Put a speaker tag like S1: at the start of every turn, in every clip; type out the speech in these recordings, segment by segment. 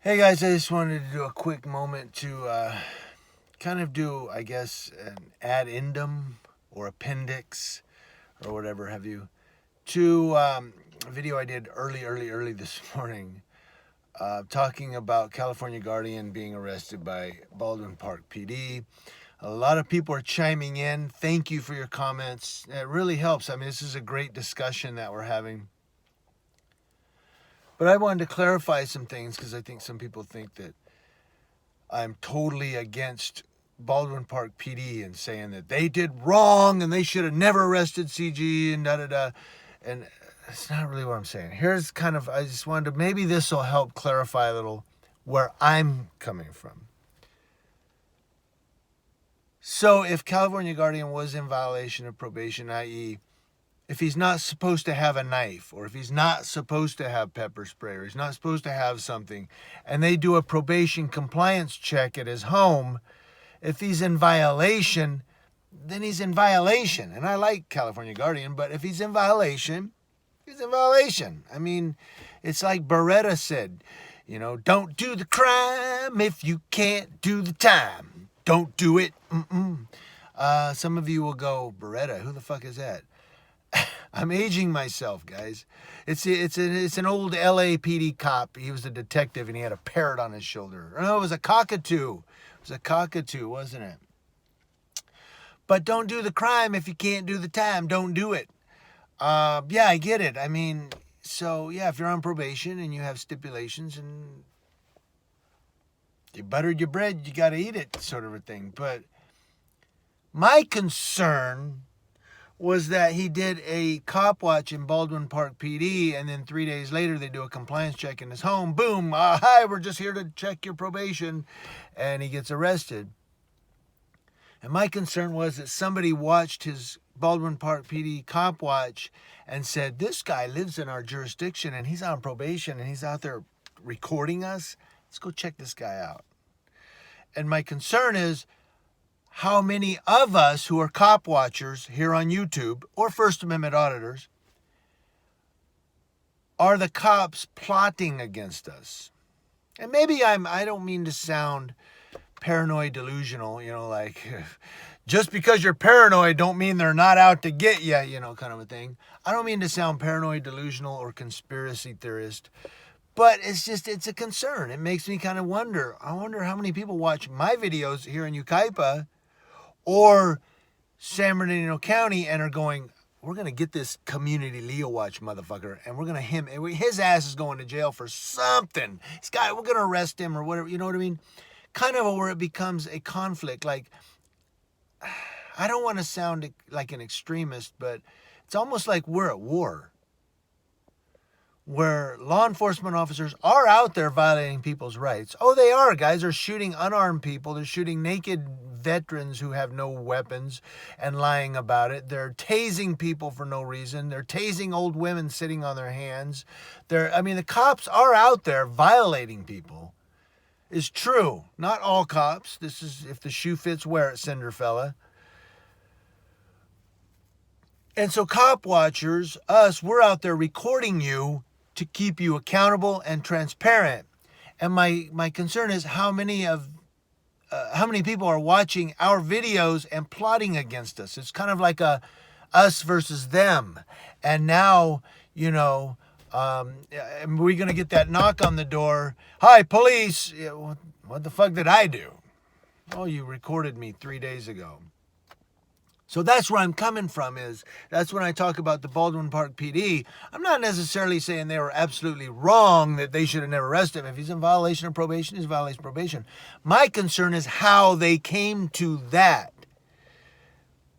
S1: Hey guys, I just wanted to do a quick moment to kind of do, I guess, an addendum or appendix or whatever have you to a video I did early this morning talking about California Guardian being arrested by Baldwin Park PD. A lot of people are chiming in. Thank you for your comments. It really helps. I mean, this is a great discussion that we're having. But I wanted to clarify some things because I think some people think that I'm totally against Baldwin Park PD and saying that they did wrong and they should have never arrested CG and da da da. And that's not really what I'm saying. Here's kind of, I just wanted to, maybe this will help clarify a little where I'm coming from. So if California Guardian was in violation of probation, i.e., if he's not supposed to have a knife, or if he's not supposed to have pepper spray, or he's not supposed to have something, and they do a probation compliance check at his home, if he's in violation, then he's in violation. And I like California Guardian, but if he's in violation, he's in violation. I mean, it's like Beretta said, don't do the crime if you can't do the time. Don't do it. Some of you will go, Beretta, who the fuck is that? I'm aging myself, guys. It's an old LAPD cop. He was a detective and he had a parrot on his shoulder. No, it was a cockatoo. It was a cockatoo, wasn't it? But don't do the crime if you can't do the time. Don't do it. Yeah, I get it. I mean, so yeah, if you're on probation and you have stipulations and you buttered your bread, you got to eat it, sort of a thing. But my concern was that he did a cop watch in Baldwin Park PD, and then 3 days later they do a compliance check in his home. Boom, hi, we're just here to check your probation, and he gets arrested. And my concern was that somebody watched his Baldwin Park PD cop watch and said, this guy lives in our jurisdiction, and he's on probation, and he's out there recording us. Let's go check this guy out. And my concern is, how many of us who are cop watchers here on YouTube or First Amendment auditors are the cops plotting against us? And maybe I don't mean to sound paranoid delusional, like just because you're paranoid don't mean they're not out to get you, kind of a thing. I don't mean to sound paranoid delusional or conspiracy theorist, but it's a concern. It makes me kind of wonder. I wonder how many people watch my videos here in Yucaipa or San Bernardino County and are going, we're going to get this community Leo Watch motherfucker, and we're going to his ass is going to jail for something. We're going to arrest him or whatever, you know what I mean? Kind of where it becomes a conflict. Like, I don't want to sound like an extremist, but it's almost like we're at war, where law enforcement officers are out there violating people's rights. Oh, they are, guys. They're shooting unarmed people. They're shooting naked veterans who have no weapons and lying about it. They're tasing people for no reason. They're tasing old women sitting on their hands. The cops are out there violating people. It's true. Not all cops. This is, if the shoe fits, wear it, Cinderfella. And so cop watchers, us, we're out there recording you to keep you accountable and transparent. And my concern is how many people are watching our videos and plotting against us. It's kind of like a us versus them. And now, we're going to get that knock on the door. Hi, police. What the fuck did I do? Oh, you recorded me 3 days ago. So that's where I'm coming from. That's when I talk about the Baldwin Park PD. I'm not necessarily saying they were absolutely wrong, that they should have never arrested him. If he's in violation of probation, he's in violation of probation. My concern is how they came to that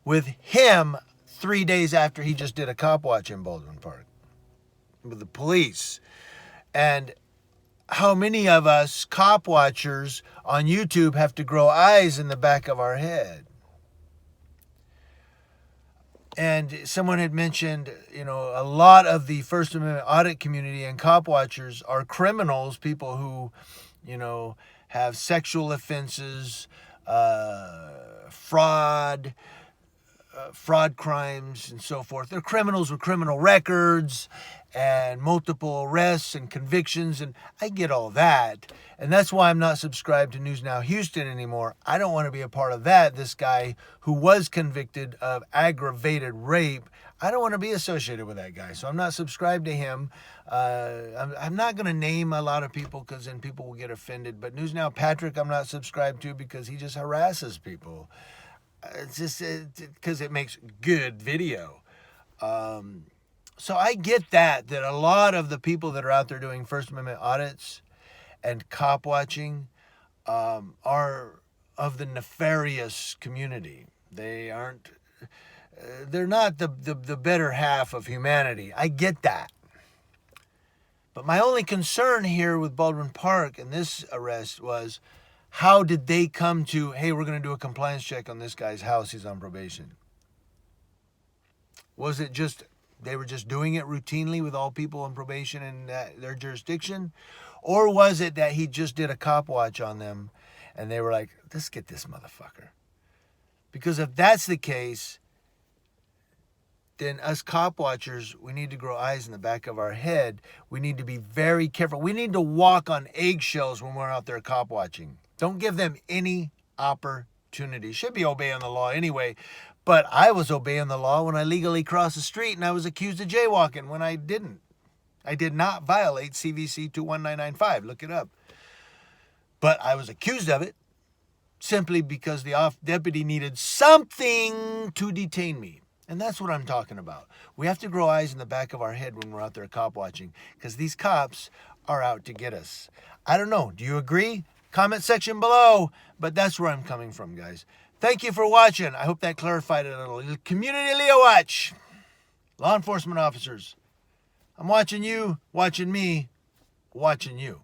S1: with him 3 days after he just did a cop watch in Baldwin Park with the police. And how many of us cop watchers on YouTube have to grow eyes in the back of our head? And someone had mentioned, a lot of the First Amendment audit community and cop watchers are criminals, people who, have sexual offenses, fraud, fraud crimes and so forth. They're criminals with criminal records and multiple arrests and convictions, and I get all that. And that's why I'm not subscribed to News Now Houston anymore. I don't want to be a part of that. This guy who was convicted of aggravated rape, I don't want to be associated with that guy. So I'm not subscribed to him. I'm not going to name a lot of people because then people will get offended. But News Now Patrick, I'm not subscribed to because he just harasses people. It's just because it makes good video. So I get that a lot of the people that are out there doing First Amendment audits and cop watching are of the nefarious community. They're not the better half of humanity. I get that. But my only concern here with Baldwin Park and this arrest was, how did they come to, hey, we're going to do a compliance check on this guy's house, he's on probation? Was it just, they were just doing it routinely with all people on probation in their jurisdiction? Or was it that he just did a cop watch on them and they were like, let's get this motherfucker? Because if that's the case, then us cop watchers, we need to grow eyes in the back of our head. We need to be very careful. We need to walk on eggshells when we're out there cop watching. Don't give them any opportunity. Should be obeying the law anyway. But I was obeying the law when I legally crossed the street and I was accused of jaywalking when I didn't. I did not violate CVC 21995. Look it up. But I was accused of it simply because the deputy needed something to detain me. And that's what I'm talking about. We have to grow eyes in the back of our head when we're out there cop watching because these cops are out to get us. I don't know. Do you agree? Comment section below. But that's where I'm coming from, guys. Thank you for watching. I hope that clarified it a little. Community Leo Watch. Law enforcement officers. I'm watching you, watching me, watching you.